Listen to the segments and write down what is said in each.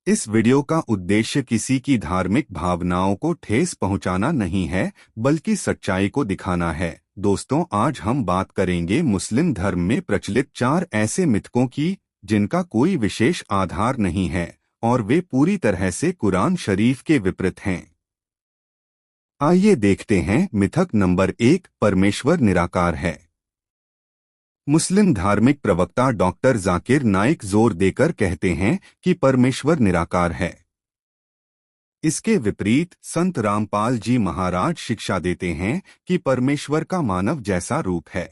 इस वीडियो का उद्देश्य किसी की धार्मिक भावनाओं को ठेस पहुंचाना नहीं है, बल्कि सच्चाई को दिखाना है। दोस्तों, आज हम बात करेंगे मुस्लिम धर्म में प्रचलित 4 ऐसे मिथकों की जिनका कोई विशेष आधार नहीं है और वे पूरी तरह से कुरान शरीफ के विपरीत हैं। आइए देखते हैं। मिथक नंबर 1, परमेश्वर निराकार है। मुस्लिम धार्मिक प्रवक्ता डॉक्टर जाकिर नाइक जोर देकर कहते हैं कि परमेश्वर निराकार है। इसके विपरीत संत रामपाल जी महाराज शिक्षा देते हैं कि परमेश्वर का मानव जैसा रूप है।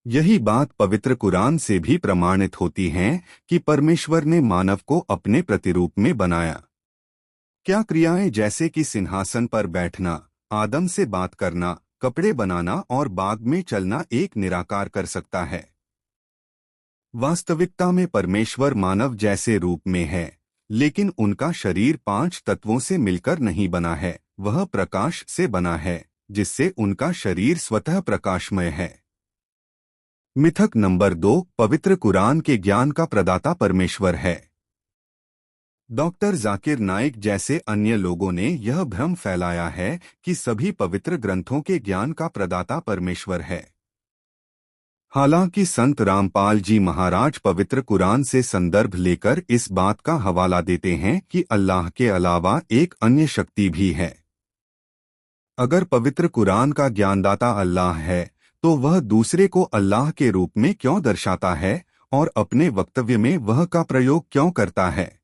यही बात पवित्र कुरान से भी प्रमाणित होती है कि परमेश्वर ने मानव को अपने प्रतिरूप में बनाया। क्या क्रियाएं जैसे कि सिंहासन पर बैठना, आदम से बात करना, कपड़े बनाना और बाग में चलना एक निराकार कर सकता है? वास्तविकता में परमेश्वर मानव जैसे रूप में है, लेकिन उनका शरीर 5 तत्वों से मिलकर नहीं बना है। वह प्रकाश से बना है, जिससे उनका शरीर स्वतः प्रकाशमय है। मिथक नंबर 2, पवित्र कुरान के ज्ञान का प्रदाता परमेश्वर है। डॉक्टर जाकिर नाइक जैसे अन्य लोगों ने यह भ्रम फैलाया है कि सभी पवित्र ग्रंथों के ज्ञान का प्रदाता परमेश्वर है। हालांकि संत रामपाल जी महाराज पवित्र कुरान से संदर्भ लेकर इस बात का हवाला देते हैं कि अल्लाह के अलावा एक अन्य शक्ति भी है। अगर पवित्र कुरान का ज्ञानदाता अल्लाह है, तो वह दूसरे को अल्लाह के रूप में क्यों दर्शाता है और अपने वक्तव्य में वह का प्रयोग क्यों करता है?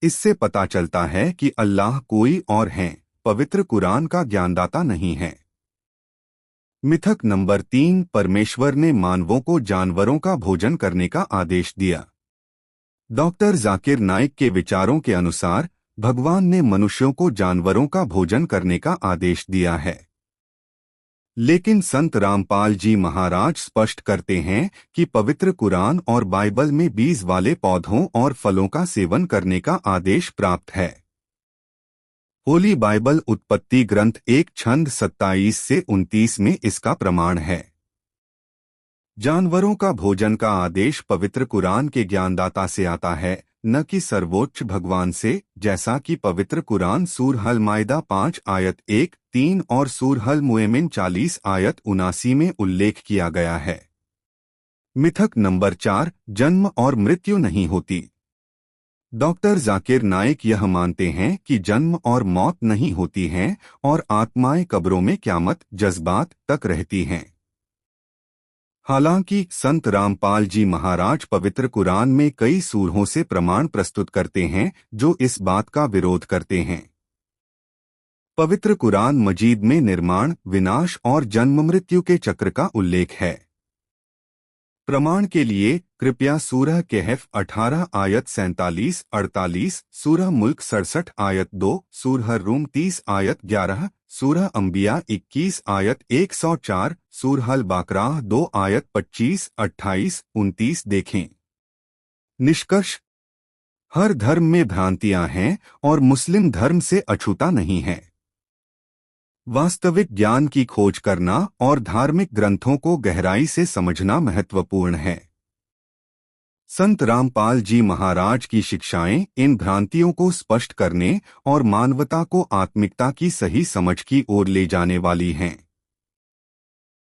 इससे पता चलता है कि अल्लाह कोई और है, पवित्र कुरान का ज्ञानदाता नहीं है। मिथक नंबर 3, परमेश्वर ने मानवों को जानवरों का भोजन करने का आदेश दिया। डॉक्टर जाकिर नाइक के विचारों के अनुसार भगवान ने मनुष्यों को जानवरों का भोजन करने का आदेश दिया है। लेकिन संत रामपाल जी महाराज स्पष्ट करते हैं कि पवित्र कुरान और बाइबल में बीज वाले पौधों और फलों का सेवन करने का आदेश प्राप्त है। होली बाइबल उत्पत्ति ग्रंथ 1 छंद 27 से 29 में इसका प्रमाण है। जानवरों का भोजन का आदेश पवित्र कुरान के ज्ञानदाता से आता है, न कि सर्वोच्च भगवान से, जैसा कि पवित्र कुरान सूरह अल माइदा 5 आयत 1-3 और सूरह अल मुएमिन 40 आयत 79 में उल्लेख किया गया है। मिथक नंबर 4, जन्म और मृत्यु नहीं होती। डॉक्टर जाकिर नाइक यह मानते हैं कि जन्म और मौत नहीं होती हैं और आत्माएं कब्रों में क़यामत जज्बात तक रहती हैं। हालांकि संत रामपाल जी महाराज पवित्र कुरान में कई सूरहों से प्रमाण प्रस्तुत करते हैं जो इस बात का विरोध करते हैं। पवित्र कुरान मजीद में निर्माण, विनाश और जन्म मृत्यु के चक्र का उल्लेख है। प्रमाण के लिए कृपया सूरह कहफ 18 आयत 47-48, सूरह मुल्क 67 आयत 2, सूरह रूम 30 आयत 11, सूरह अंबिया 21 आयत 104, सूरह अल बाकराह 2 आयत 25, 28, 29 देखें। निष्कर्ष: हर धर्म में भ्रांतियां हैं और मुस्लिम धर्म से अछूता नहीं है। वास्तविक ज्ञान की खोज करना और धार्मिक ग्रंथों को गहराई से समझना महत्वपूर्ण है। संत रामपाल जी महाराज की शिक्षाएं इन भ्रांतियों को स्पष्ट करने और मानवता को आत्मिकता की सही समझ की ओर ले जाने वाली हैं।